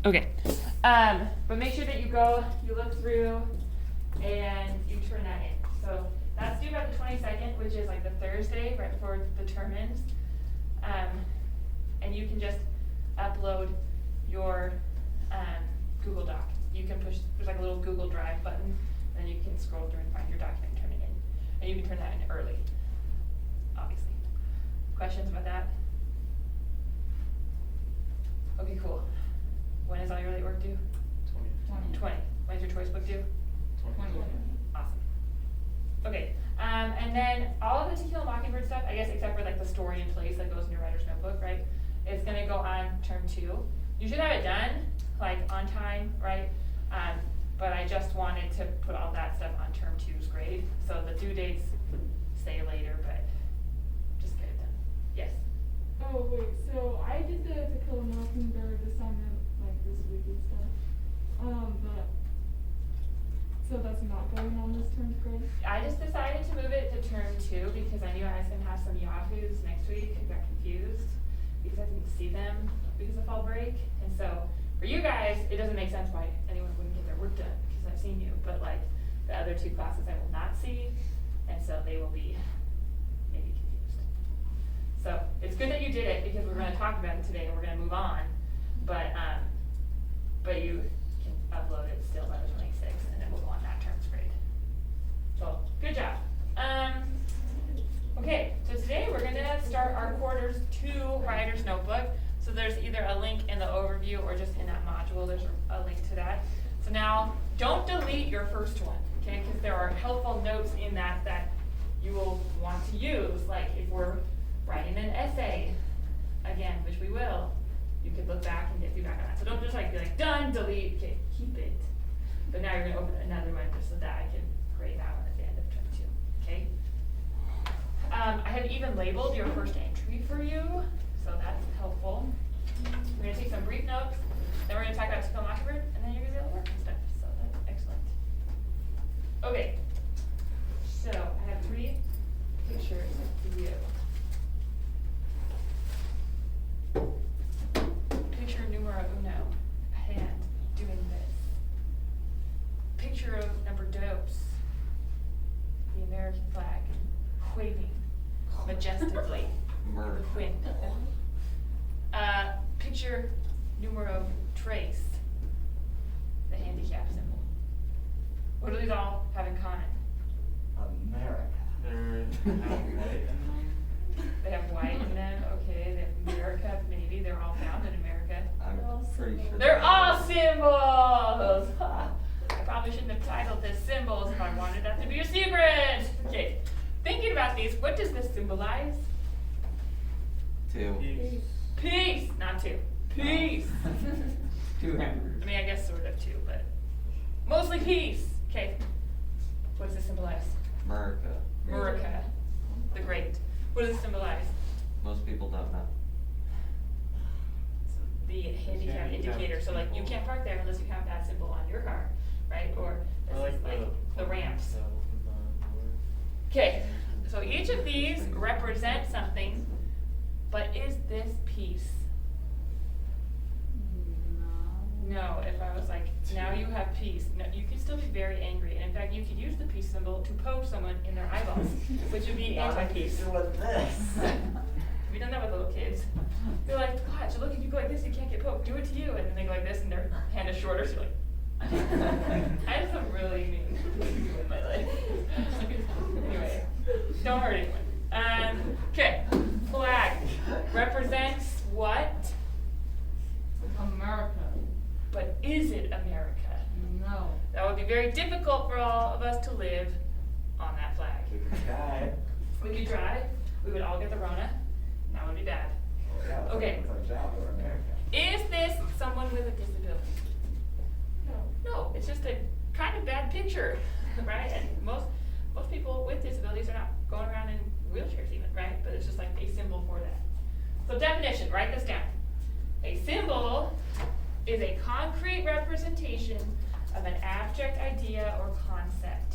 Okay. But make sure that you look through, and you turn that in. So that's due by the 22nd, which is like the Thursday right before the term ends. And you can just upload your Google Doc. You can there's like a little Google Drive button, and you can scroll through and find your document and turn it in. And you can turn that in early, obviously. Questions about that? Okay, cool. When is all your late work due? 20. When's your choice book due? 20. Awesome. Okay, and then all of the To Kill a Mockingbird stuff, I guess except for like the story and place that goes in your writer's notebook, right? It's gonna go on term 2. You should have it done, like on time, right? But I just wanted to put all that stuff on term 2's grade. So the due dates stay later, but just get it done. Yes? Oh wait, so I did the To Kill a Mockingbird assignment like this week and stuff. But so that's not going on this term's grade? I just decided to move it to term 2 because I knew I was gonna have some yahoos next week and got confused because I didn't see them because of fall break. And so for you guys, it doesn't make sense why anyone wouldn't get their work done because I've seen you, but like the other 2 classes I will not see, and so they will be maybe confused. So it's good that you did it because we're gonna talk about it today and we're gonna move on, but you can upload it still by the 26th and then we'll go on that term's grade. So good job. Okay, so today we're gonna start our quarters 2 writer's notebook. So there's either a link in the overview or just in that module, there's a link to that. So now, don't delete your first one, okay? Because there are helpful notes in that you will want to use, like if we're writing an essay, again, which we will, you could look back and get feedback on that. So don't just like be like, done, delete, okay, keep it. But now you're gonna open another one just so that I can grade that one at the end of term 2, okay? I have even labeled your first entry for you, so that's helpful. We're gonna take some brief notes, then we're gonna talk about To Kill a Mockingbird, and then you're gonna be able to work and stuff, so that's excellent. Okay, so I have 3 pictures for you. Picture numero uno, a hand doing this. Picture of number dos, the American flag waving majestically in the wind. Picture numero tres, the handicap symbol. What do these all have in common? They have white in them, okay, they have America, maybe, they're all found in America. I'm pretty sure. They're all symbols! I probably shouldn't have titled this symbols if I wanted that to be a secret! Okay, thinking about these, what does this symbolize? 2. Peace! Not 2. Peace! 2 hamburgers. I mean, I guess sort of 2, but mostly peace. Okay, what does this symbolize? America. America, the great. What does it symbolize? Most people don't know. The handicap indicator. So like you can't park there unless you have that symbol on your car, right? Or this is like the ramps. Okay, so each of these represent something, but is this peace? No, if I was like, now you have peace. No, you could still be very angry. And in fact, you could use the peace symbol to poke someone in their eyeballs, which would be anti-peace. What's this? Have you done that with little kids? They're like, gosh, look, if you go like this, you can't get poked. Do it to you. And then they go like this, and their hand is shorter, so you're like, I have some really mean people in my life. Anyway, don't hurt anyone. Okay, flag represents what? America. But is it America? No. That would be very difficult for all of us to live on that flag. We can try. We could try. We would all get the Rona. That would be bad. Okay. Is this someone with a disability? No, it's just a kind of bad picture, right? And most people with disabilities are not going around in wheelchairs even, right? But it's just like a symbol for that. So definition, write this down. A symbol is a concrete representation of an abstract idea or concept.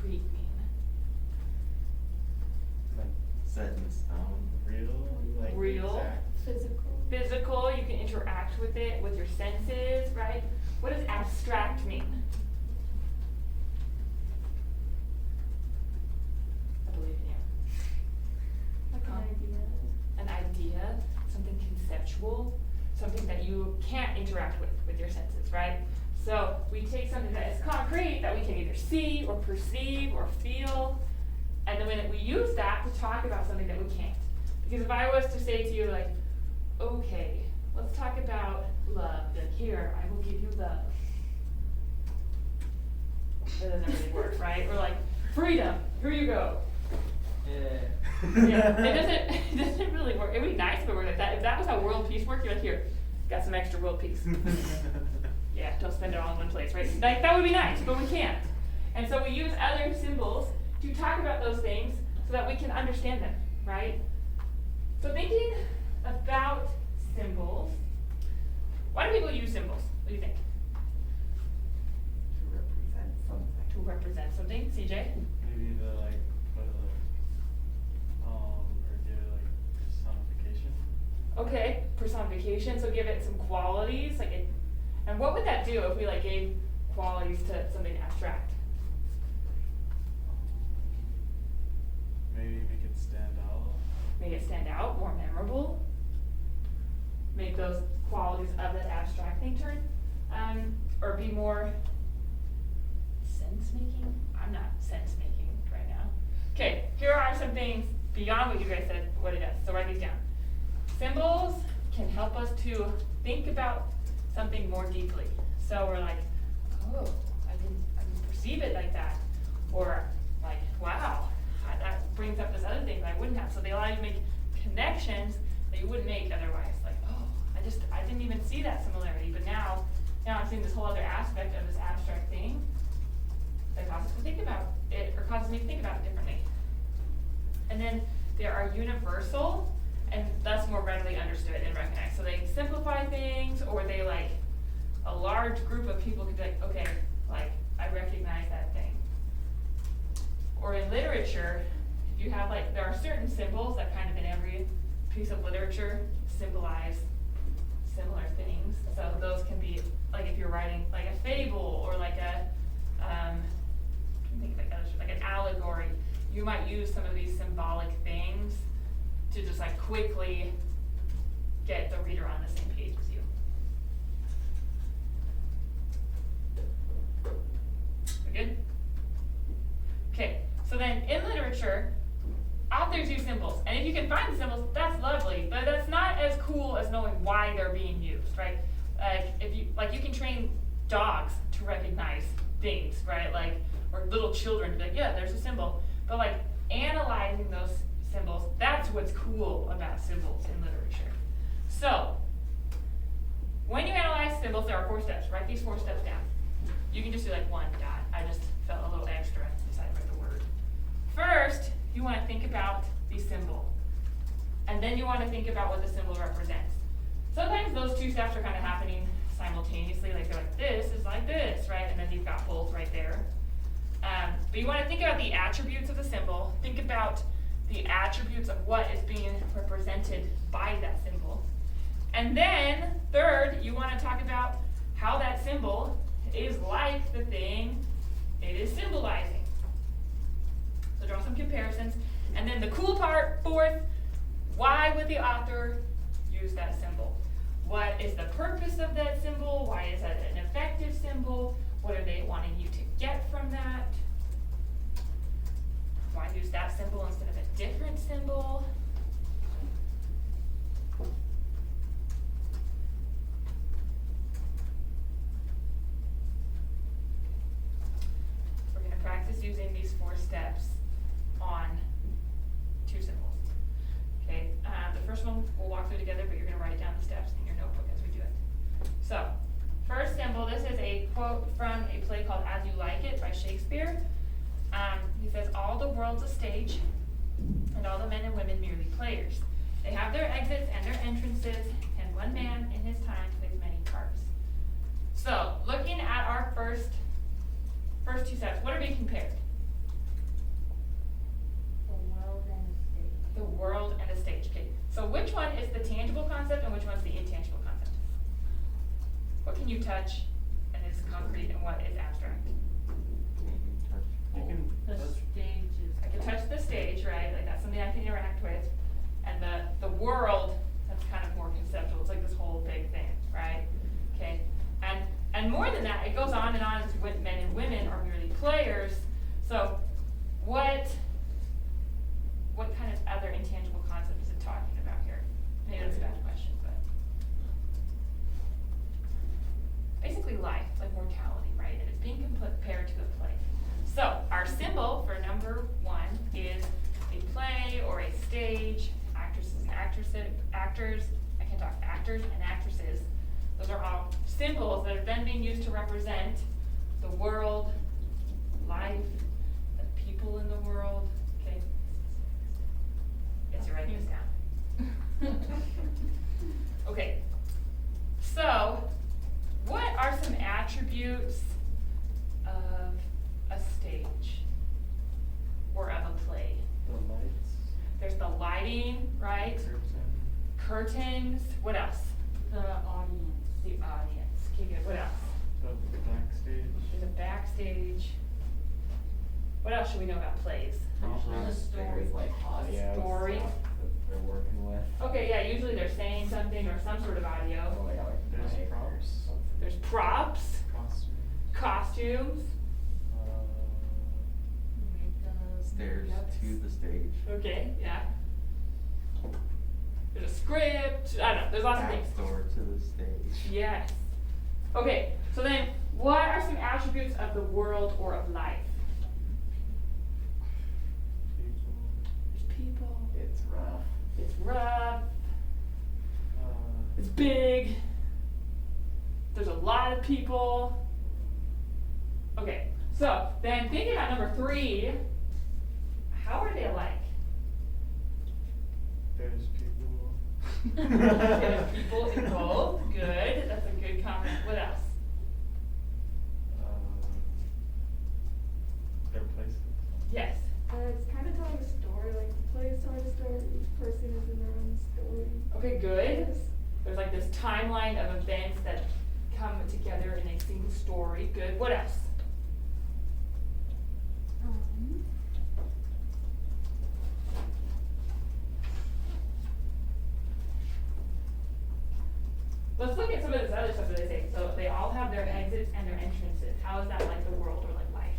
concrete mean? Like Set in stone. real, like Real. exact. Physical. Physical, you can interact with it, with your senses, right? What does abstract mean? I believe in you. Like an idea. An idea, something conceptual, something that you can't interact with your senses, right? So we take something that is concrete, that we can either see or perceive or feel, and then we use that to talk about something that we can't. Because if I was to say to you like, okay, let's talk about love, like here, I will give you love. That doesn't really work, right? Or like, freedom, here you go. Yeah, it doesn't really work. It would be nice if it worked like that. If that was how world peace worked, you're like, here, got some extra world peace. Yeah, don't spend it all in one place, right? Like, that would be nice, but we can't. And so we use other symbols to talk about those things so that we can understand them, right? So thinking about symbols, why do people use symbols? What do you think? To represent something. To represent something, CJ? Maybe to like put or give it like personification. Okay, personification, so give it some qualities, like it, and what would that do if we like gave qualities to something abstract? Maybe make it stand out. Make it stand out, more memorable, make those qualities of that abstract thing turn, or be more sense-making? I'm not sense-making right now. Okay, here are some things beyond what you guys said, what it does, so write these down. Symbols can help us to think about something more deeply. So we're like, oh, I didn't perceive it like that. Or like, wow, that brings up this other thing that I wouldn't have. So they allow you to make connections that you wouldn't make otherwise. Like, oh, I didn't even see that similarity, but now I'm seeing this whole other aspect of this abstract thing that causes to think about it, or causes me to think about it differently. And then there are universal, and thus more readily understood and recognized. So they simplify things, or they like, a large group of people could be like, okay, like, I recognize that thing. Or in literature, if you have like, there are certain symbols that kind of in every piece of literature symbolize similar things. So those can be, like if you're writing like a fable, or like a, think of like an allegory, you might use some of these symbolic things to just like quickly get the reader on the same page as you. We good? Okay, so then in literature, authors use symbols, and if you can find the symbols, that's lovely, but that's not as cool as knowing why they're being used, right? Like you can train dogs to recognize things, right? Like, or little children to be like, yeah, there's a symbol. But like analyzing those symbols, that's what's cool about symbols in literature. So, when you analyze symbols, there are 4 steps. Write these 4 steps down. You can just do like 1 dot. I just felt a little extra decided to write the word. First, you want to think about the symbol. And then you want to think about what the symbol represents. Sometimes those 2 steps are kind of happening simultaneously, like they're like, this is like this, right? And then you've got both right there. But you want to think about the attributes of the symbol. Think about the attributes of what is being represented by that symbol. And then, third, you want to talk about how that symbol is like the thing it is symbolizing. So draw some comparisons. And then the cool part, 4th, why would the author use that symbol? What is the purpose of that symbol? Why is that an effective symbol? What are they wanting you to get from that? Why use that symbol instead of a different symbol? We're going to practice using these 4 steps on 2 symbols. Okay, the first one we'll walk through together, but you're going to write down the steps in your notebook as we do it. So, first symbol, this is a quote from a play called As You Like It by Shakespeare. He says, all the world's a stage, and all the men and women merely players. They have their exits and their entrances, and one man in his time plays many parts. So, looking at our first 2 steps, what are being compared? can you touch and is concrete and what is abstract? You can The touch, stage is. I can touch the stage, right, like that's something I can interact with, and the world, that's kind of more conceptual, it's like this whole big thing, right? Okay, and more than that, it goes on and on, as men and women are merely players, so what kind of other intangible concept is it talking about here? Maybe that's a bad question, but. Basically life, like mortality, right, and it's being compared to a play. So, our symbol for number 1 is a play or a stage, actresses and actors, I can't talk, actors and actresses. Those are all symbols that are then being used to represent the world, life, the people in the world, okay? Yes, you're writing this down. Okay, so, what are some attributes of a stage or of a play? the lights, There's the lighting, right? curtain, Curtains, what else? The audience. The audience, okay, good, what else? the backstage. There's a backstage. What else should we know about plays? Usually The story. there's like audio Story. stuff that they're working with. Okay, yeah, usually they're saying something or some sort of audio. Oh, they got like There's mic or props. something. There's props, Costume, costumes, Stairs to the stage. okay, yeah. There's a script, I don't know, there's lots of things. Backdoor to the stage. Yes. Okay, so then what are some attributes of the world or of life? people, There's people, It's rough. it's rough, uh, it's big, there's a lot of people. Okay, so then thinking about number 3, how are they alike? there's people. There's people involved, good, that's a good comment. What else? Their places. Yes. It's kind of telling a story, like the play is telling a story, each person is in their own story. Okay, good. There's like this timeline of events that come together in a single story. Good. What else? Let's look at some of this other stuff that they say. So they all have their exits and their entrances. How is that like the world or like life?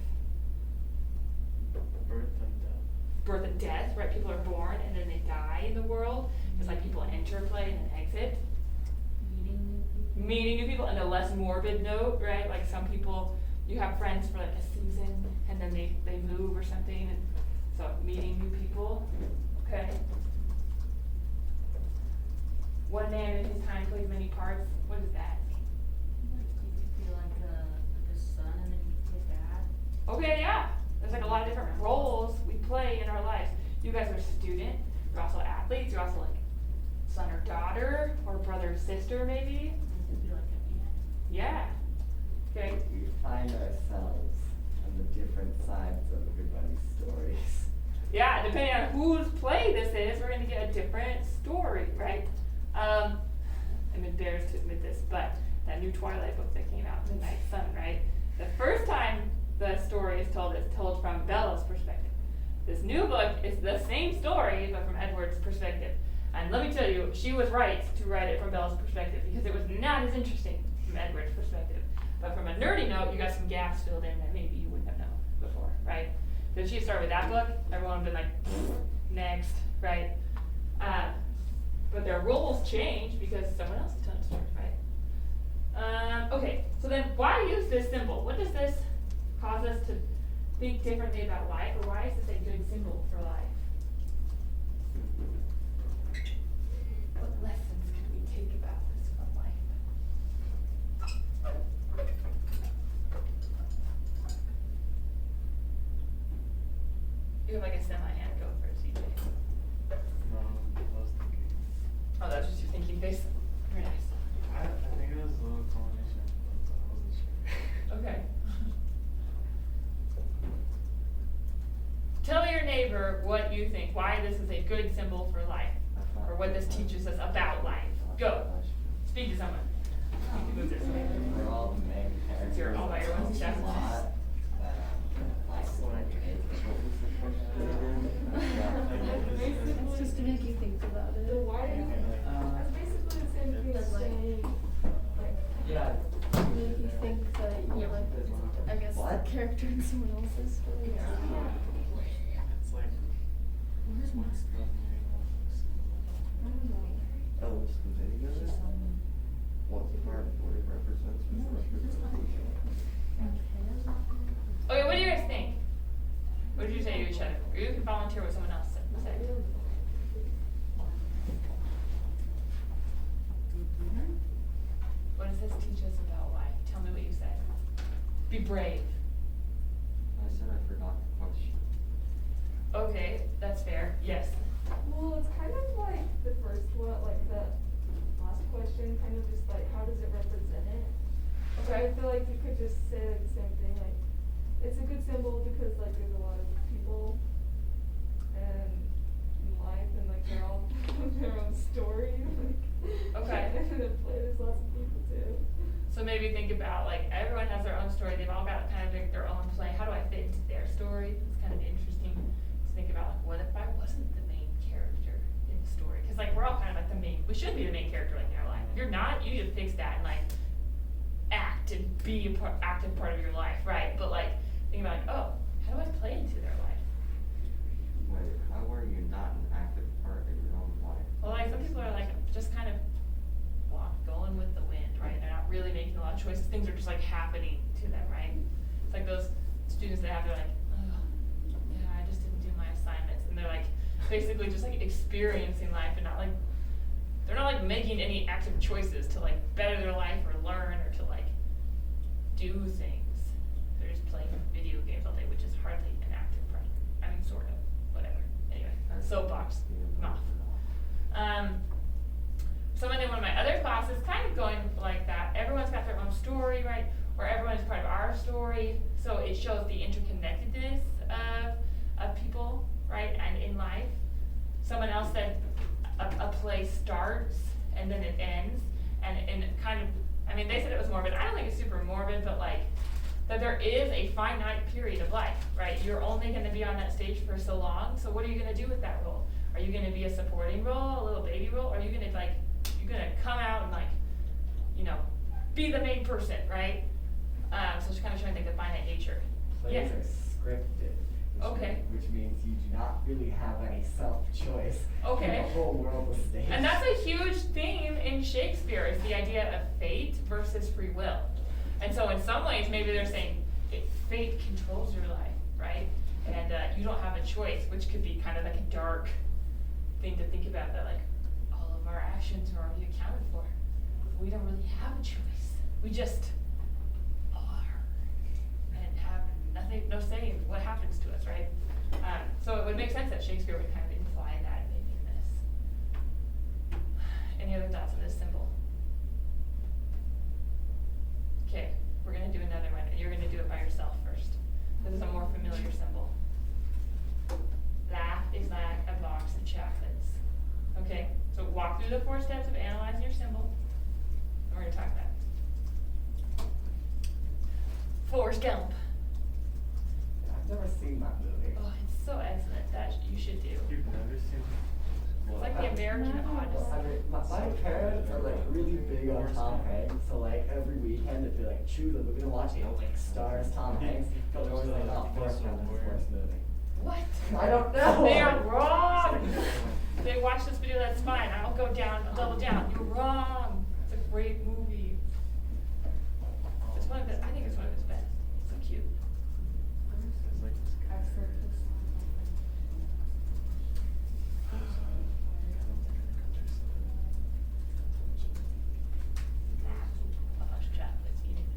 Birth and death. Birth and death, right? People are born and then they die in the world. It's like people enter play and then exit. Meeting new people, and a less morbid note, right? Like some people, you have friends for like a season and then they move or something, and so meeting new people, okay? One man in his time plays many parts, what does that mean? You could be like a son and then you could be a dad. Okay, yeah, there's like a lot of different roles we play in our lives. You guys are a student, you're also athletes, you're also like son or daughter, or brother or sister maybe, You could be like a aunt. yeah, okay? We find ourselves on the different sides of everybody's stories. Yeah, depending on whose play this is, we're gonna get a different story, right? I'm embarrassed to admit this, but that new Twilight book that came out, Midnight Sun, right? The first time the story is told from Bella's perspective. This new book is the same story, but from Edward's perspective. And let me tell you, she was right to write it from Bella's perspective, because it was not as interesting from Edward's perspective. But from a nerdy note, you got some gaps filled in that maybe you wouldn't have known before, right? So if she started with that book, everyone would have been like, next, right? But their roles change because someone else is telling the story, right? Okay, so then why use this symbol? What does this cause us to think differently about life, or why is this a good symbol for life? What lessons can we take about this from life? You have like a semi-hand go for CJ. No, I was thinking. Oh, that's just your thinking face. Very nice. I think it was a little combination, but I wasn't sure. Okay. Tell your neighbor what you think, why this is a good symbol for life, or what this teaches us about life. Go. Speak to someone. You can move this way. character in someone else's story. Yeah. It's like, Where's my what's the name of this? I don't know. Oh, just the video of it? What part what it represents with representation? Okay, what do you guys think? What did you say to each other? Or you can volunteer what someone else said. What does this teach us about life? Tell me what you said. Be brave. I said I forgot the question. Okay, that's fair. Yes. Well, it's kind of like the first one, like the last question, kind of just like, how does it represent it? So I feel like you could just say like the same thing, like, it's a good symbol because like there's a lot of people and in life and like they're all have their own story, like. Okay. And in play, there's lots of people too. So maybe think about like everyone has their own story. They've all got kind of their own play. How do I fit into their story? It's kind of interesting to think about. Like, what if I wasn't the main character in the story? Because like we're all kind of like the main. We should be the main character like in our life. If you're not, you need to fix that and like act and be a active part of your life, right? But like think about like, oh, how do I play into their life? Wait, how are you not an active part of your own life? Well, like some people are like just kind of going with the wind, right? They're not really making a lot of choices. Things are just like happening to them, right? It's like those students that have, they're like, oh, yeah, I just didn't do my assignments. And they're like basically just like experiencing life and not like, they're not like making any active choices to like better their life or learn or to like do things. They're just playing video games all day, which is hardly an active part. I mean, sort of, whatever. Anyway, soapbox, I'm off. Someone in one of my other classes kind of going like that. Everyone's got their own story, right? Or everyone is part of our story. So it shows the interconnectedness of people, right? And in life. Someone else said a play starts and then it ends. And kind of, I mean, they said it was morbid. I don't think it's super morbid, but like, that there is a finite period of life, right? You're only gonna be on that stage for so long. So what are you gonna do with that role? Are you gonna be a supporting role, a little baby role? Or are you gonna like, you're gonna come out and like, you know, be the main person, right? So it's kind of showing like the finite nature. Plays Yes. are scripted. Okay. Which means you do not really have any self-choice. Okay. In the whole world of stage. And that's a huge theme in Shakespeare, is the idea of fate versus free will. And so in some ways, maybe they're saying fate controls your life, right? And you don't have a choice, which could be kind of like a dark thing to think about, that like all of our actions are already accounted for. We don't really have a choice. We just are and have nothing, no say in what happens to us, right? So it would make sense that Shakespeare would kind of imply that maybe in this. Any other thoughts on this symbol? Okay, we're gonna do another one, and you're gonna do it by yourself first. This is a more familiar symbol. Laugh is like a box of chocolates. Okay, so walk through the 4 steps of analyzing your symbol, and we're gonna talk about it. Forrest Gump. I've never seen that movie. Oh, it's so excellent. That you should do. You've never seen it? It's like the American I Odyssey. mean, my parents are like really big on Tom Hanks, so like every weekend if they like choose a movie to watch, it like stars Tom Hanks. They're always like, oh, Forrest Gump is the worst movie. What? I don't know. They are wrong. They watch this video, that's fine. I'll go down, I'll double down. You're wrong. It's a great movie. It's one of the, I think it's one of his best. It's so cute. It's like this guy. A bunch of chocolates eating it.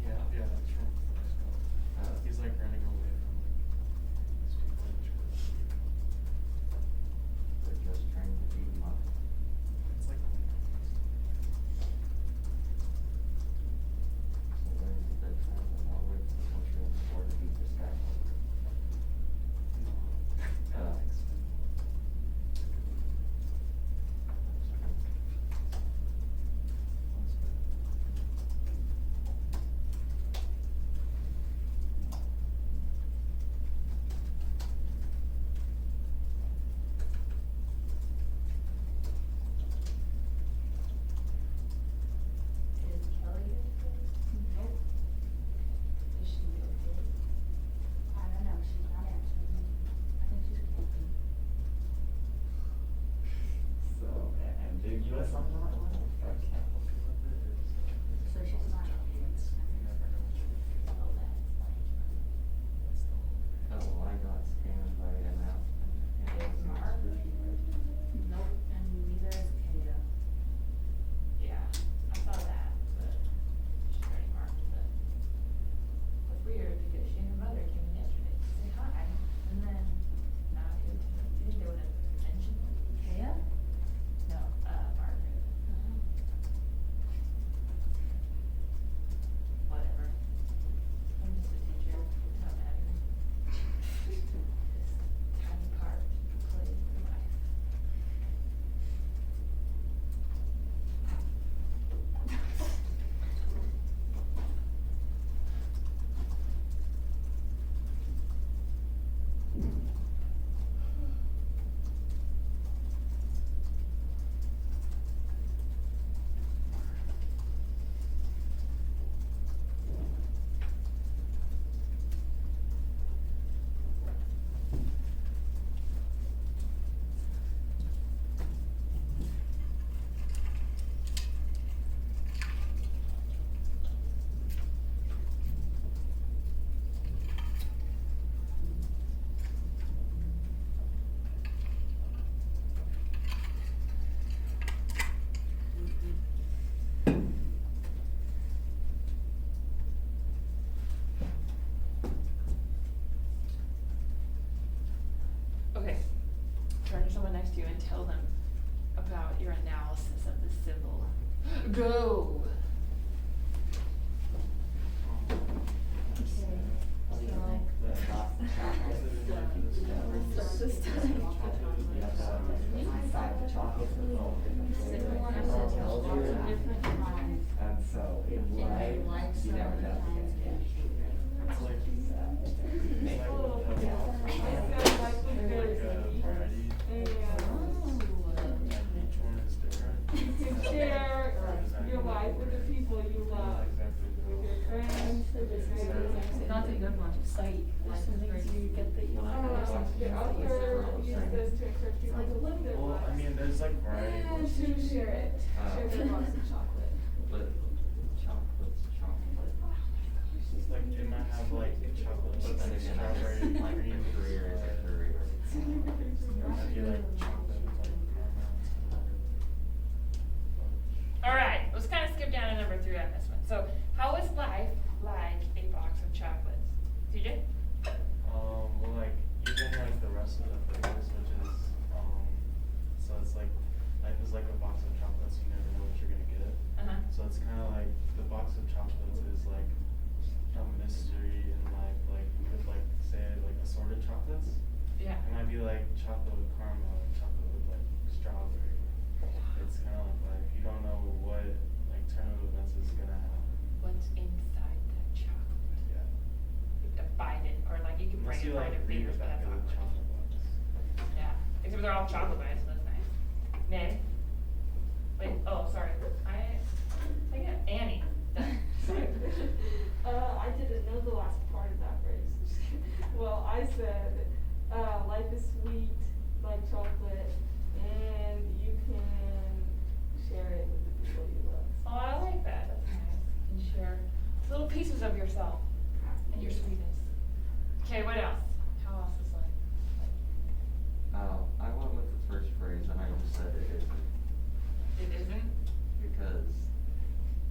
Yeah, that's from Forrest Gump. He's like running away from like these people in church. They're just trying to beat him up. was some not one? Okay. So she's not. You never know what you're gonna get. Oh, that's like. That's the whole Oh, I got scammed by MF. Is Mark? Nope, and neither is Kaya. Yeah, I saw that, but she's already marked, but it's weird because she and her mother came in yesterday to say hi, and then not here today. You think they would have mentioned Kaya? No, Margaret. Whatever. I'm just a teacher, it doesn't matter. This tiny part to play in life. Okay, turn to someone next to you and tell them about your analysis of the symbol. Go! What do you think? The box of chocolates. Start this time. You have to decide the chocolates with all different flavors. It all tells you that. And so in life, you never know if you're gonna get. It's like, Make it's a little. like, variety, And and each one is different. you can share your life with the people you love, with your friends, with your family. Not a good one. Sight, there's some things you get that you The like. author used this to encourage people to live their Well, lives. I mean, there's like variety. And to share it, share their box of chocolate. But chocolate's chocolate. It's like, it might have like chocolate, but then Then again, strawberry, like cream. a career is a career. There might be like chocolate with like caramel and All right, let's kind of skip down to number 3 on this one. So, how is life like a box of chocolates? TJ? well, like, even like the rest of the flavors, which is, so it's like, life is like a box of chocolates, you never know what you're gonna get. Uh-huh. So it's kind of like, the box of chocolates is like a mystery in life, like, you could like say like assorted chocolates. Yeah. It might be like chocolate with caramel, or chocolate with like strawberry. It's kind of like life, you don't know what like turn of events is gonna happen. What's inside that chocolate? Yeah. You have to bite it, or like you can break Unless you it by like your read fingers, the but back that's of the awkward. chocolate box. Yeah, except they're all chocolate bites, so that's nice. Nay? Wait, oh, sorry. I get Annie. Sorry. I didn't know the last part of that phrase. Well, I said, life is sweet like chocolate, and you can share it with the people you love. Oh, I like that. That's nice. You can share little pieces of yourself and your sweetness. Okay, what else? How else is life? I went with the first phrase and I just said it isn't, It isn't? because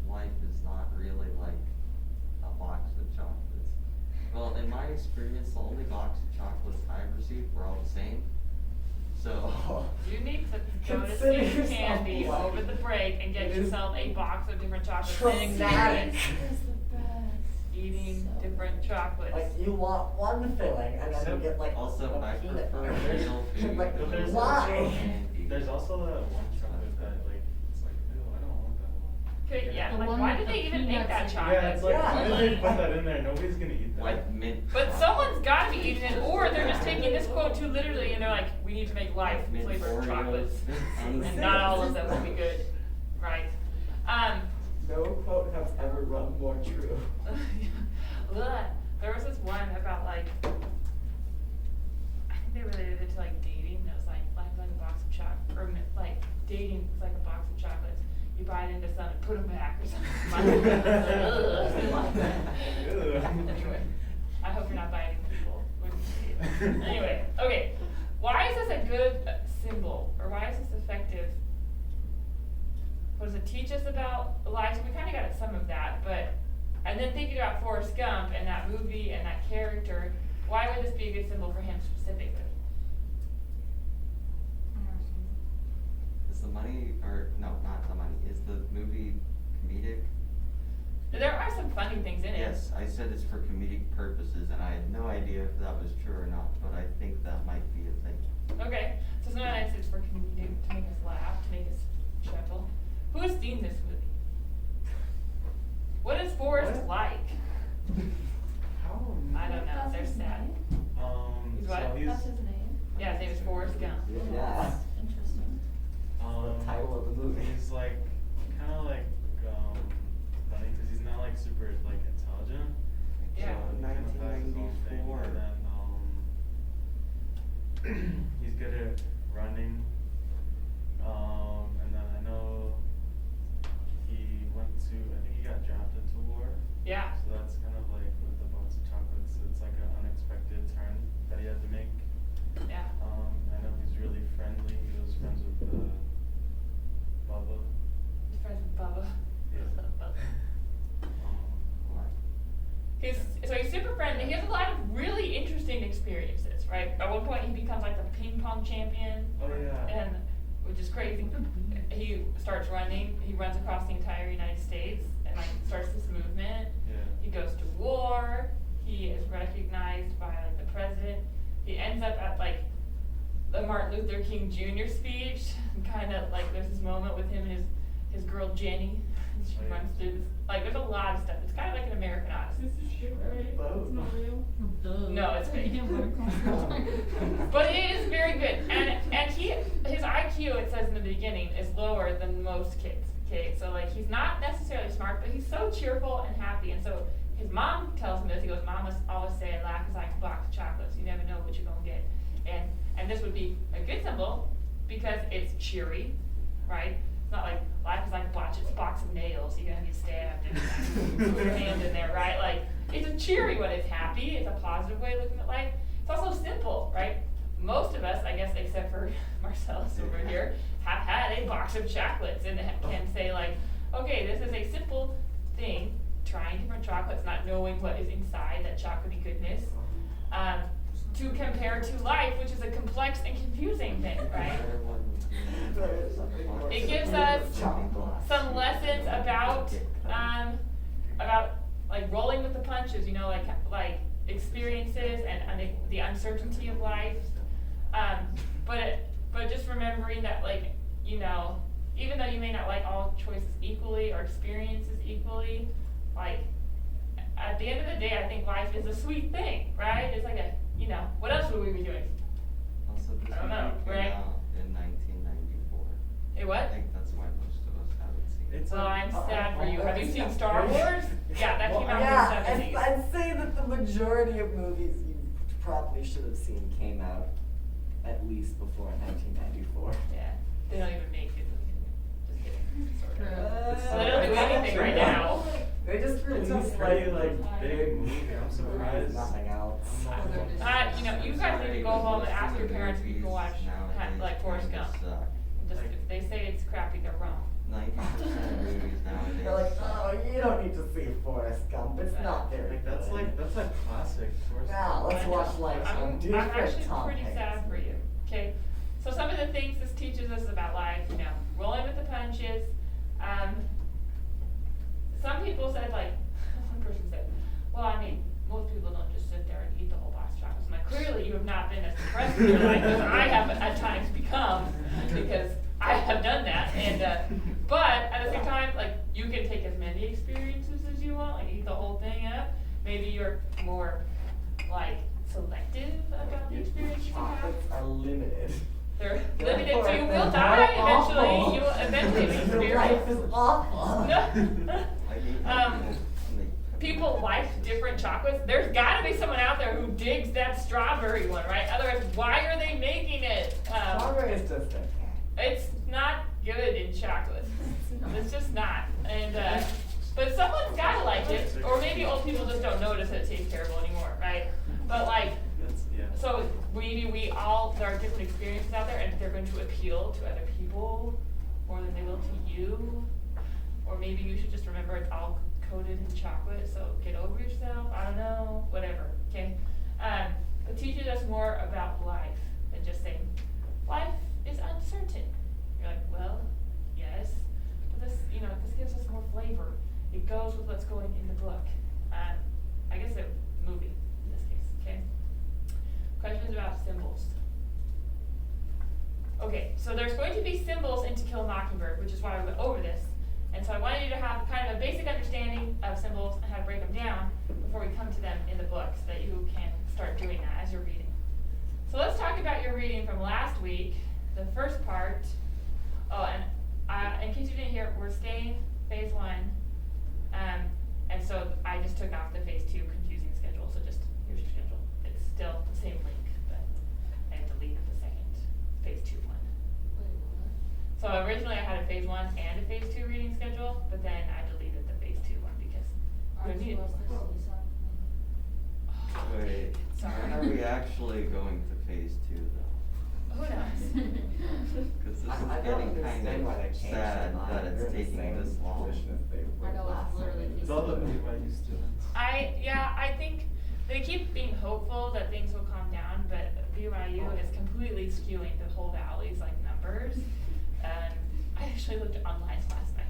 life is not really like a box of chocolates. Well, in my experience, the only box of chocolates I've received were all the same. So. You need to go to Consider Skin yourself Candy lucky. over the break and get It is yourself a box of different chocolates traumatic. and experience It's the best. eating So different chocolates. Like you want one filling and then you get like Also, a I peanut prefer butter. real food. Like, But there's why? Candy. There's also that one chocolate that like, it's like, ew, I don't want that one. Okay, yeah, The like one why with did the they even make that peanuts in it. chocolate? Yeah, it's like, Yeah. why did they put that in there? Nobody's gonna eat that. Like mint. But chocolate. someone's gotta be eating it, or they're just taking this quote too literally and they're like, we need to make life Mint flavored Oreos. chocolates. And And not all of them will be good, right? No quote has ever run more true. Ugh. There was this one about like, I think they related it to like dating. It was like life like a box of chocolate, or like dating is like a box of chocolates. You buy it into some and put them back or something. Anyway, I hope you're not biting people when you see it. Anyway, okay. Why is this a good symbol, or why is this effective? What does it teach us about life? So we kind of got at some of that, but, and then thinking about Forrest Gump and that movie and that character, why would this be a good symbol for him specifically? Is the money, or, no, not the money, is the movie comedic? There are some funny things in it. Yes, I said it's for comedic purposes, and I had no idea if that was true or not, but I think that might be a thing. Okay, so sometimes it's for comedic, to make us laugh, to make us chuckle. Who has seen this movie? What is Forrest What? like? How? I don't know, they're sad. He's So what? he's, That's his name. Yeah, his name is Forrest Gump. Yeah. Interesting. The title of the movie. He's like, kind of like, funny, cause he's not like super like intelligent. Yeah. So he kind of has his own thing, 1994. and then, he's good at running. And then I know he went to, I think he got drafted to war. Yeah. So that's kind of like with the box of chocolates, it's like an unexpected turn that he had to make. Yeah. I know he's really friendly. He was friends with Bubba. He's friends with Bubba. So he's super friendly. He has a lot of really interesting experiences, right? At one point, he becomes like the ping pong champion. Oh, yeah. And which is crazy. He starts running. He runs across the entire United States and like starts this movement. Yeah. He goes to war. He is recognized by like the president. He ends up at like the Martin Luther King Jr. speech. Kind of like there's this moment with him and his girl Jenny. She Oh, yeah. runs through this. Like there's a lot of stuff. It's kind of like an American Odyssey. This is shit, right? It's not real. No, it's fake. But it is very good, and his IQ, it says in the beginning, is lower than most kids. Okay, so like he's not necessarily smart, but he's so cheerful and happy, and so his mom tells him this. He goes, "Mom must always say, life is like a box of chocolates. You never know what you're gonna get." And this would be a good symbol because it's cheery, right? It's not like life is like a box of nails. You're gonna get stabbed and put your hand in there, right? Like it's a cheery one. It's happy. It's a positive way of looking at life. It's also simple, right? Most of us, I guess, except for Marcellus over here, have had a box of chocolates and can say like, okay, this is a simple thing, trying different chocolates, not knowing what is inside that chocolatey goodness, to compare to life, which is a complex and confusing thing, right? It gives us some lessons about like rolling with the punches, you know, like experiences and the uncertainty of life. But just remembering that, like, you know, even though you may not like all choices equally or experiences equally, like at the end of the day, I think life is a sweet thing, right? It's like a, you know, what else would we be doing? Also, this I don't know, movie right? came out in 1994. Hey, I what? think that's why most of us haven't seen it. It's Well, a- I'm sad for you. Have you seen Star Wars? Yeah, that came out Yeah, in the 70s. I'd say that the majority of movies you probably should have seen came out at least before 1994. Yeah, they don't even make it. Just kidding. Sort of. True. So they don't do anything right now. They just It's released a pretty like like big movie. I'm surprised. Nothing else. You know, you guys need to go home and ask your parents if you can watch like Forrest Gump. Just if they say it's crappy, they're wrong. 90% of movies nowadays. They're like, oh, you don't need to see Forrest Gump. It's not very Like that's good. that's like classic. Forrest Now, Gump. let's watch like I'm some different actually Tom pretty Hanks sad for you. Okay, so some of the things this teaches us about life, you know, rolling with the punches. Some people said like, one person said, well, I mean, most people don't just sit there and eat the whole box of chocolates. I'm like, clearly you have not been as depressed in your life as I have at times become, because I have done that. And but at the same time, like you can take as many experiences as you want, like eat the whole thing up. Maybe you're more like selective about the experience you have. Chocolates are limited. They're limited, so you will die eventually. You will eventually Your life experience. is awful. People like different chocolates. There's got to be someone out there who digs that strawberry one, right? Otherwise, why are they making it? Strawberry is just okay. It's not good in chocolate. It's not. It's just not. And but someone's gotta like it, or maybe old people just don't notice that it tastes terrible anymore, right? But like, That's, yeah. so maybe there are different experiences out there, and they're going to appeal to other people more than they will to you. Or maybe you should just remember it's all coated in chocolate, so get over yourself. I don't know, whatever. Okay. It teaches us more about life than just saying life is uncertain. You're like, well, yes, but this gives us more flavor. It goes with what's going in the book. I guess a movie in this case. Okay. Questions about symbols. Okay, so there's going to be symbols in To Kill a Mockingbird, which is why I went over this. And so I wanted you to have kind of a basic understanding of symbols and how to break them down before we come to them in the book, so that you can start doing that as you're reading. So let's talk about your reading from last week, the first part. Oh, and in case you didn't hear, we're staying phase 1. And so I just took off the phase 2 confusing schedule, so just here's your schedule. It's still the same link, but I deleted the second phase 2 one. Wait, what? So originally I had a phase 1 and a phase 2 reading schedule, but then I deleted the phase 2 one because we Aren't you needed. supposed to see something? Wait, Sorry. when are we actually going to phase 2 though? Who knows? Cause this is I don't getting understand kind why they of changed sad their mind. that They're it's in the taking same this long. position as they were I know, it's last literally time. It's all the BYU students. I think they keep being hopeful that things will calm down, but BYU is completely skewing the whole valley's like numbers. I actually looked online last night,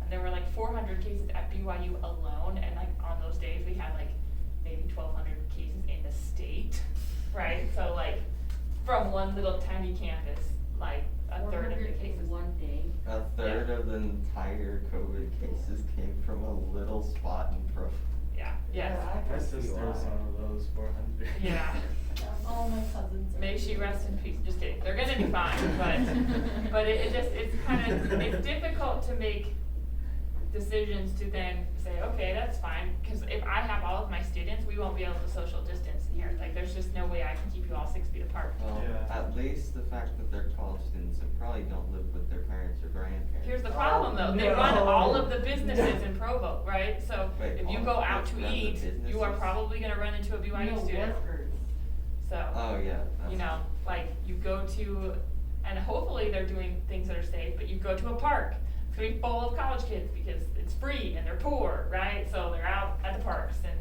and there were like 400 cases at BYU alone, and like on those days we had like maybe 1,200 cases in the state, right? So like from one little tiny campus, like a third of the 400 in cases. one day. A third Yeah. of the entire COVID cases came from a little spot in Pro. Yeah. Yes. Yeah, I My can see sister's why. one of those 400. Yeah. All my cousins. May she rest in peace. Just kidding. They're gonna be fine, but it's kind of, it's difficult to make decisions to then say, okay, that's fine, because if I have all of my students, we won't be able to social distance in here. Like, there's just no way I can keep you all 6 feet apart. Well, Yeah. at least the fact that they're college students and probably don't live with their parents or grandparents. Here's the problem though, they no. run all of the businesses in Provo, right? So Wait, if you all go of out those to run the eat, you are businesses? probably gonna run into a BYU No student. workers. So. Oh, yeah. You that's- know, like you go to, and hopefully they're doing things that are safe, but you go to a park, it's gonna be full of college kids because it's free and they're poor, right? So they're out at the parks and,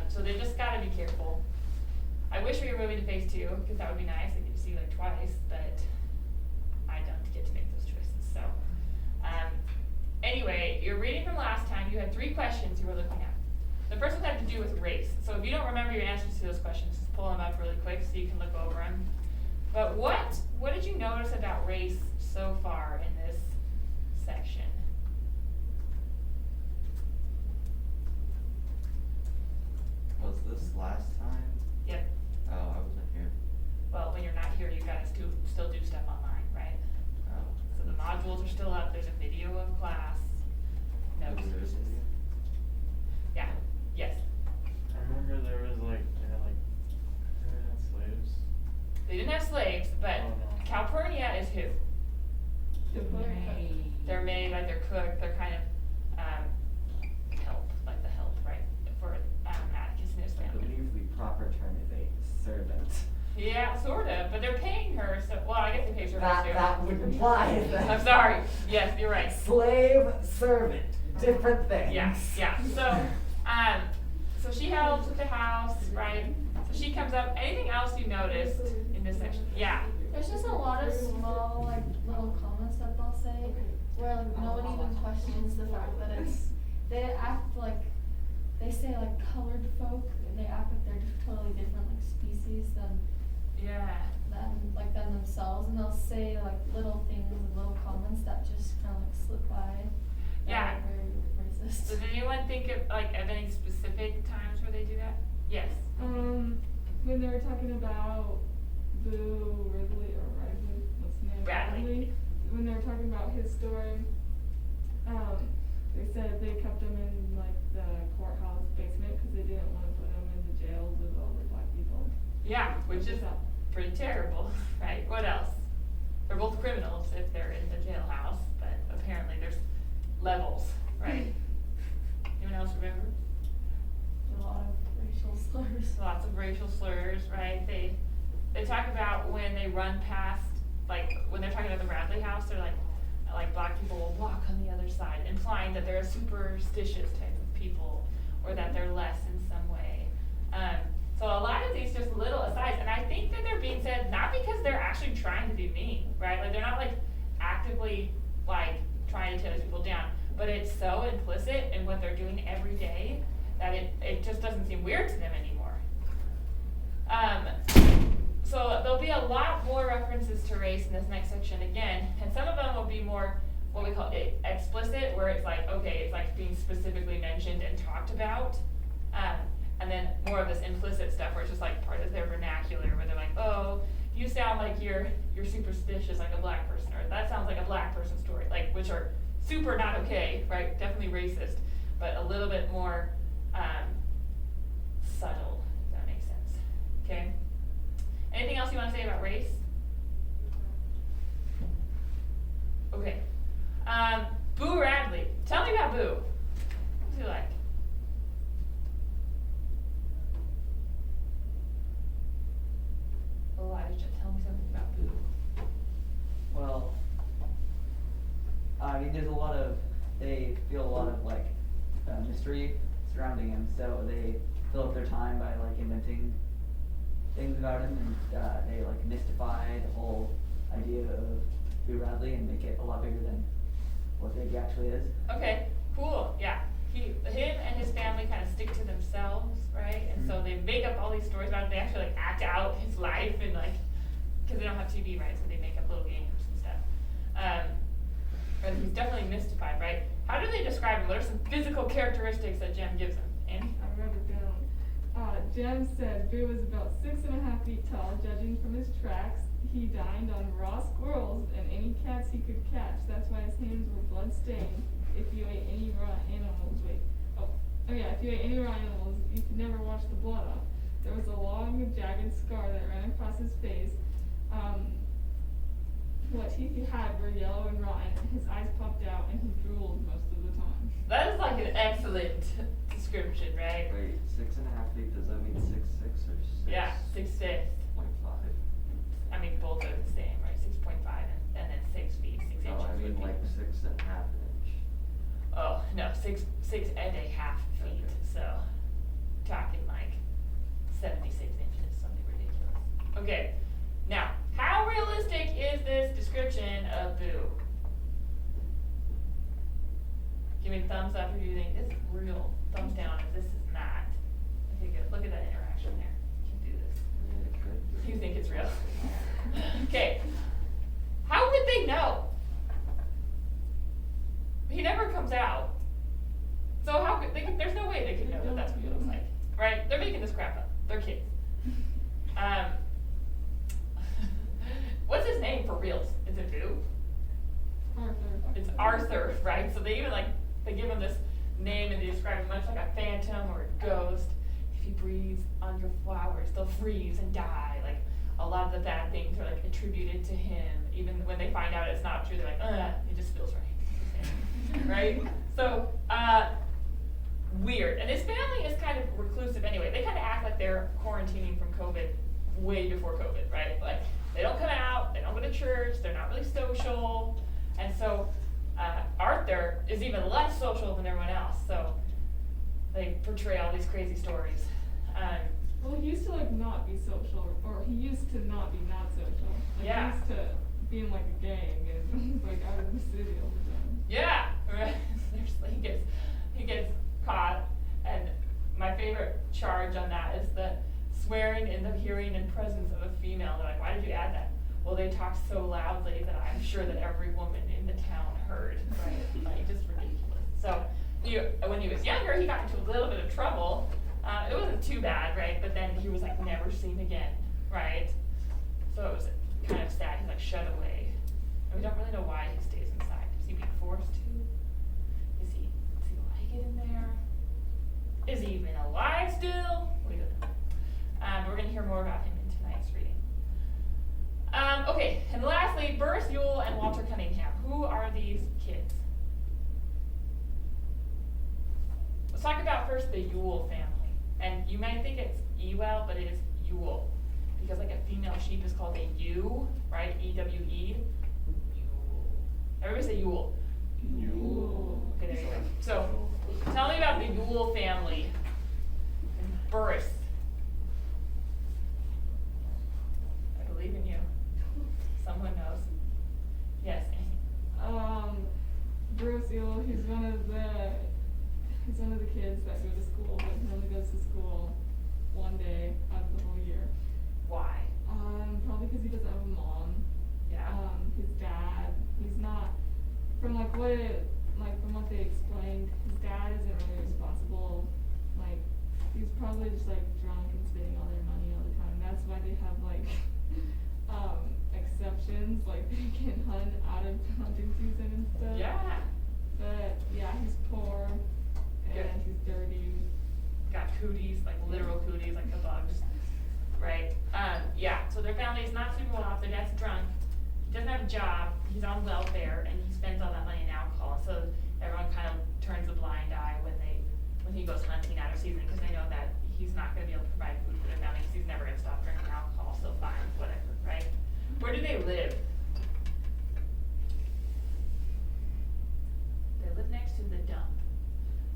so they just gotta be careful. I wish we were moving to phase 2, cause that would be nice, I get to see you like twice, but I don't get to make those choices, so. Anyway, you're reading from last time, you had 3 questions you were looking at. The first one had to do with race. So if you don't remember your answers to those questions, just pull them up really quick so you can look over them. But what did you notice about race so far in this section? Was this last time? Yep. Oh, I wasn't here. Well, when you're not here, you guys still do stuff online, right? Oh. So the modules are still up. There's a video of class. Notes. There is a video? Yeah. Yes. I remember there was like, they had slaves. They didn't have slaves, but Oh, no. Calpurnia is who? The book. Right. They're made, like they're cooked, they're kind of, help, like the help, right, for, Atticus and his I family. believe the proper term is a servant. Yeah, sort of, but they're paying her, so, well, I guess they pay her too. That would imply that. I'm sorry, yes, you're right. Slave, servant, different things. Yeah, so she helps with the house, right? So she comes up, anything else you noticed in this section? Yeah, There's just a lot of small, like, little comments that they'll say, where like, no one even questions the fact that they act like, they say like colored folk, and they act like they're just totally different, like species than themselves, and they'll say like little things and little comments that just kinda like slip by. that Yeah. are very racist. so did anyone think of, like, of any specific times where they do that? Yes. When they were talking about Boo Ridley or Ridley, what's his name? Bradley. When they were talking about his story, they said they kept him in like the courthouse basement because they didn't want to put him in the jails with all the black people. Yeah, which is What's that? pretty terrible, right? What else? they're both criminals if they're in the jailhouse, but apparently there's levels, right? Anyone else remember? A lot of racial slurs. Lots of racial slurs, right? They talk about when they run past, like, when they're talking about the Bradley house, they're like black people will walk on the other side, implying that they're a superstitious type of people, or that they're less in some way. So a lot of these just little asides, and I think that they're being said not because they're actually trying to be mean, right? Like, they're not like actively like trying to tear these people down, but it's so implicit in what they're doing every day that it just doesn't seem weird to them anymore. So there'll be a lot more references to race in this next section again, and some of them will be more what we call explicit, where it's like, okay, it's like being specifically mentioned and talked about, and then more of this implicit stuff where it's just like part of their vernacular, where they're like, oh, you sound like you're superstitious like a black person, or that sounds like a black person story, like, which are super not okay, right? Definitely racist, but a little bit more subtle, if that makes sense. Okay? Anything else you want to say about race? Okay. Boo Radley. Tell me about Boo. What's he like? Elijah, tell me something about Boo. Well, I mean, they feel a lot of like mystery surrounding him, so they fill up their time by like inventing things about him, and they like mystify the whole idea of Boo Radley and make it a lot bigger than what Big actually is. Okay, cool, yeah. Him and his family kind of stick to themselves, right? And so they make up all these stories about him. They actually like act out his life and like, because they don't have TV, right? So they make up little games and stuff. And he's definitely mystified, right? How do they describe him? What are some physical characteristics that Jem gives him? Andy? I wrote it down. Jem said Boo was about 6.5 feet tall, judging from his tracks. He dined on raw squirrels and any cats he could catch. That's why his hands were blood-stained. If you ate any raw animals, if you ate any raw animals, you could never wash the blood off. There was a long, jagged scar that ran across his face. What teeth he had were yellow and rotten. His eyes popped out, and he drooled most of the time. That is like an excellent description, right? Wait, 6.5 feet, does that mean 6'6" or 6? Yeah, 6'6". 0.5. I mean, both are the same, right? 6.5 and then 6 feet, 6 inches. No, I mean would be- like 6.5 inch. Oh, no, 6 and a half feet, Okay. so talking like 76 inches, something ridiculous. Okay, now, how realistic is this description of Boo? Give me thumbs up if you think this is real, thumbs down if this is not. Okay, good, look at that interaction there. You can do this. Yeah, it could be. You think it's real? Okay, how would they know? He never comes out. So how could there's no way they could know that that's what he looks like, right? They're making this crap up. They're kids. What's his name for reals? Is it Boo? Arthur. It's Arthur, right? So they even they give him this name and they describe him much like a phantom or a ghost. If he breathes on your flowers, they'll freeze and die. Like, a lot of the bad things are like attributed to him. Even when they find out it's not true, they're like, it just feels right. Right? So, weird. And his family is kind of reclusive anyway. They kind of act like they're quarantining from COVID way before COVID, right? Like, they don't come out, they don't go to church, they're not really social. And so, Arthur is even less social than everyone else. So, they portray all these crazy stories. Well, he used to like not be social, or he used to not be not social. Like, Yeah. He used to be in like a gang and like out of the city all the time. Yeah, right. He gets caught, and my favorite charge on that is the swearing in the hearing and presence of a female. They're like, why did you add that? Well, they talk so loudly that I'm sure that every woman in the town heard, right? Like, just ridiculous. So, when he was younger, he got into a little bit of trouble. It wasn't too bad, right? But then he was like never seen again, right? So it was kind of sad. He's like shut away. And we don't really know why he stays inside. Is he being forced to? Does he like it in there? Is he even alive still? We don't know. We're going to hear more about him in tonight's reading. Okay, and lastly, Burris Ewell and Walter Cunningham. Who are these kids? Let's talk about first the Ewell family. And you may think it's Ewell, but it is Ewell. Because like a female sheep is called a ewe, right? E-W-E. Ewell. Everybody say Ewell. Ewell. Okay, there you go. So, tell me about the Ewell family in Burris. I believe in you. Someone knows. Yes, Amy. Bruce Ewell, he's one of the kids that go to school, but he only goes to school one day out of the whole year. Why? Probably because he doesn't have a mom. Yeah. His dad, he's not, from what they explained, his dad isn't really responsible. Like, he's probably just like drunk and spending all their money all the time. That's why they have like, exceptions, like they can hunt out of hunting season and stuff. Yeah. But yeah, he's poor and Good. he's dirty. Got cooties, like literal cooties, like the bugs. Right? Yeah, so their family is not super well off. Their dad's drunk. He doesn't have a job. He's on welfare, and he spends all that money in alcohol. So everyone kind of turns a blind eye when he goes hunting out of season, because they know that he's not going to be able to provide food for their family because he's never going to stop drinking alcohol. So fine, whatever, right? Where do they live? They live next to the dump.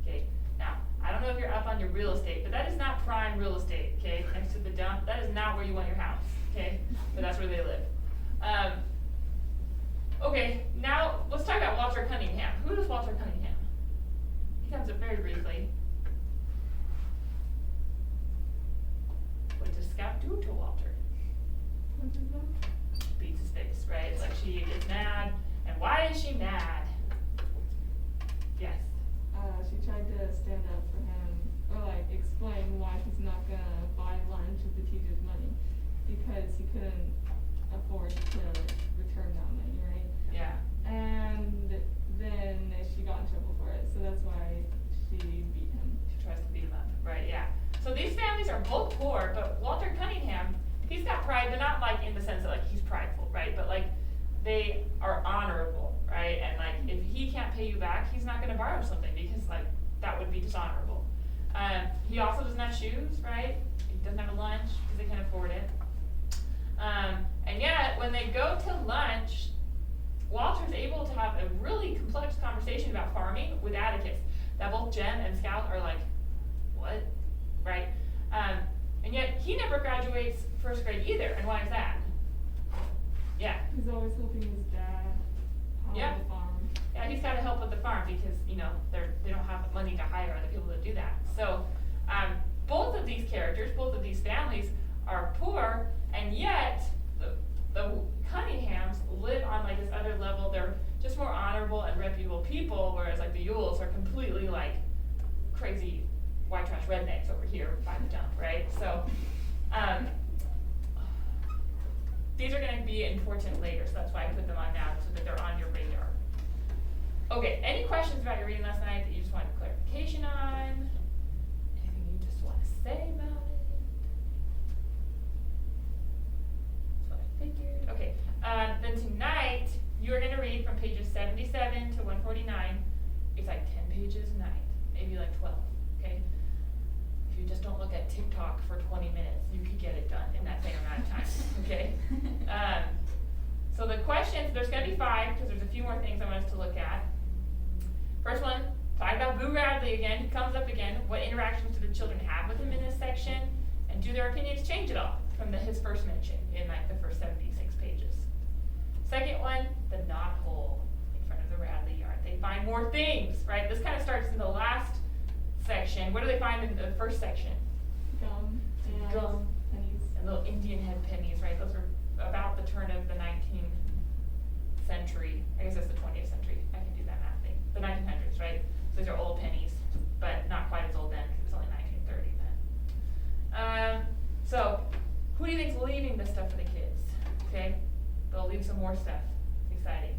Okay, now, I don't know if you're up on your real estate, but that is not prime real estate, okay? Next to the dump, that is not where you want your house, okay? But that's where they live. Okay, now let's talk about Walter Cunningham. Who is Walter Cunningham? He comes up very briefly. What does Scout do to Walter? What is that? Beats his face, right? It's like she is mad, and why is she mad? Yes. She tried to stand up for him, or like explain why he's not gonna buy lunch with the teacher's money, because he couldn't afford to return that money, right? Yeah. And then she got in trouble for it, so that's why she beat him. She tries to beat him up, right, yeah. So these families are both poor, but Walter Cunningham, he's got pride, but not like in the sense that like he's prideful, right? But like they are honorable, right? And like if he can't pay you back, he's not gonna borrow something because like that would be dishonorable. He also doesn't have shoes, right? He doesn't have a lunch because they can't afford it. And yet when they go to lunch, Walter's able to have a really complex conversation about farming with Atticus that both Jen and Scout are like, what? Right? And yet he never graduates first grade either. And why is that? Yeah. He's always helping his dad on Yeah. the farm. Yeah, he's got to help with the farm because, you know, they don't have money to hire other people to do that. So, both of these characters, both of these families are poor, and yet the Cunninghams live on like this other level. They're just more honorable and reputable people, whereas like the Ewells are completely like crazy white trash rednecks over here by the dump, right? So, these are going to be important later, so that's why I put them on now, so that they're on your radar. Okay, any questions about your reading last night that you just wanted clarification on? Anything you just want to say about it? That's what I figured. Okay, then tonight, you are going to read from pages 77 to 149. It's like 10 pages a night, maybe like 12, okay? If you just don't look at TikTok for 20 minutes, you could get it done in that same amount of time, okay? So the questions, there's going to be 5, because there's a few more things I want us to look at. First one, talk about Boo Radley again. He comes up again. What interactions do the children have with him in this section? And do their opinions change at all from his first mention in like the first 76 pages? Second one, the knot hole in front of the Radley yard. They find more things, right? This kind of starts in the last section. What do they find in the first section? Gum and Gum. pennies. And little Indian head pennies, right? Those are about the turn of the 19th century. I guess that's the 20th century. I can do that math thing. The 1900s, right? So these are old pennies, but not quite as old then because it's only 1930 then. So who do you think's leaving this stuff for the kids? Okay, they'll leave some more stuff. It's exciting.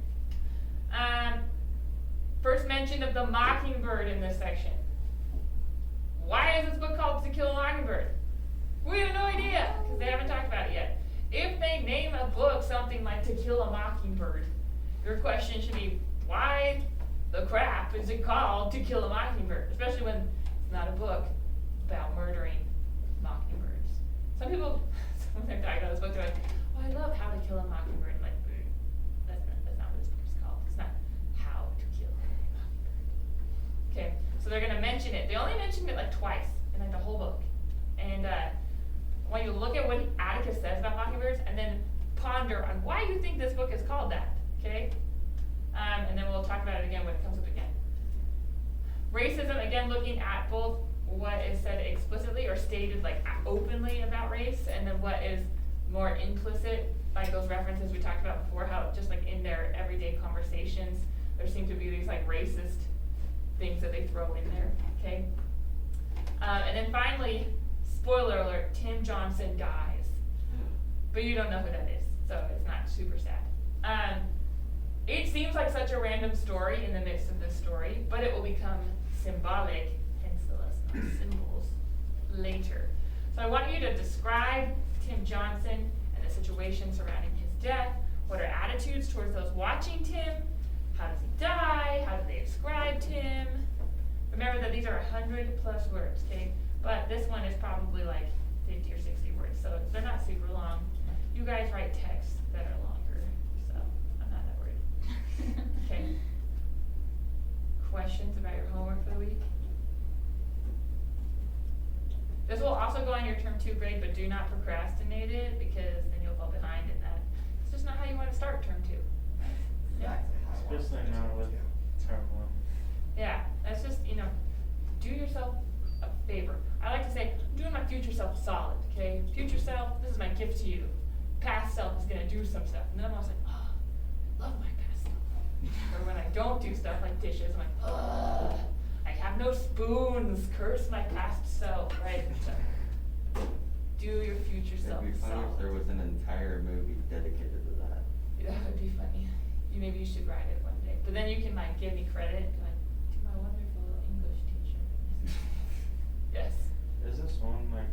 First mention of the mockingbird in this section. Why is this book called To Kill a Mockingbird? We have no idea because they haven't talked about it yet. if they name a book something like To Kill a Mockingbird, your question should be, why the crap is it called To Kill a Mockingbird? Especially when it's not a book about murdering mockingbirds. Some people, when they're talking about this book, they're like, oh, I love How to Kill a Mockingbird. I'm like, that's not what this book is called. It's not How to Kill a Mockingbird. Okay, so they're gonna mention it. They only mentioned it like twice in like the whole book. And when you look at what Atticus says about mockingbirds, and then ponder on why you think this book is called that, okay? And then we'll talk about it again when it comes up again. Racism, again, looking at both what is said explicitly or stated like openly about race, and then what is more implicit, like those references we talked about before, how just like in their everyday conversations, there seem to be these like racist things that they throw in there, okay? And then finally, spoiler alert, Tim Johnson dies. But you don't know who that is, so it's not super sad. It seems like such a random story in the midst of this story, but it will become symbolic, hence the lesson of symbols, later. So I want you to describe Tim Johnson and the situation surrounding his death. What are attitudes towards those watching Tim? How does he die? How do they describe Tim? Remember that these are 100 plus words, okay? But this one is probably like 50 or 60 words, so they're not super long. You guys write texts that are longer, so I'm not that worried. Okay. Questions about your homework for the week? This will also go on your term 2 grade, but do not procrastinate it because then you'll fall behind in that. It's just not how you want to start term 2. Yeah. Especially now with term 1. Yeah, that's just, do yourself a favor. I like to say, I'm doing my future self a solid, okay? Future self, this is my gift to you. Past self is gonna do some stuff. And then I'm always like, oh, I love my past self. Or when I don't do stuff like dishes, I'm like, ugh, I have no spoons, curse my past self, right? So, do your future self It'd be a funny if solid. there was an entire movie dedicated to that. That would be funny. Maybe you should write it one day. But then you can like give me credit, like, to my wonderful English teacher. Yes. There's this one like,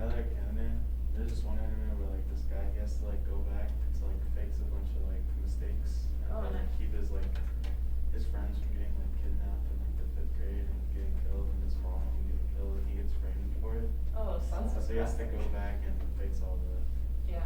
I like anime. There's this one anime where like this guy he has to like go back to like fix a bunch of like mistakes and Oh, like nice. keep his friends from getting like kidnapped in like the 5th grade and getting killed and his mom getting killed and he gets framed for it. Oh, Sounds So he has to go back and fix all the. yeah.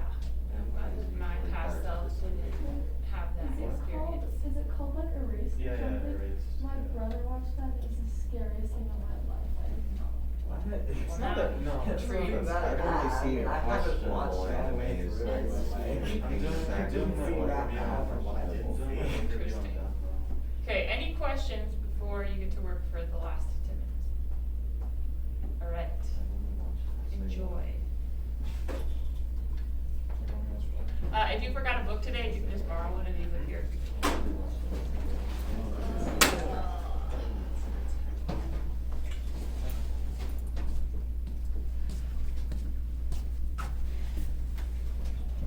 I'm glad that my past self didn't have that experience. Is it called like Erased or Yeah, yeah, something? Erased, My yeah. brother watched that, it's the scariest thing of my life, I didn't know. What? It's not not a- no, it's true. not that I've only bad. seen I haven't questionable watched anime animes, for really, like, but, like, I'm doing exactly my seen that review bad on from what I did I'm doing my see. review on Interesting. Death Row. Okay, any questions before you get to work for the last 10 minutes? All right, I've only watched that, so yeah. enjoy. If you forgot a book today, you can just borrow one of these up here.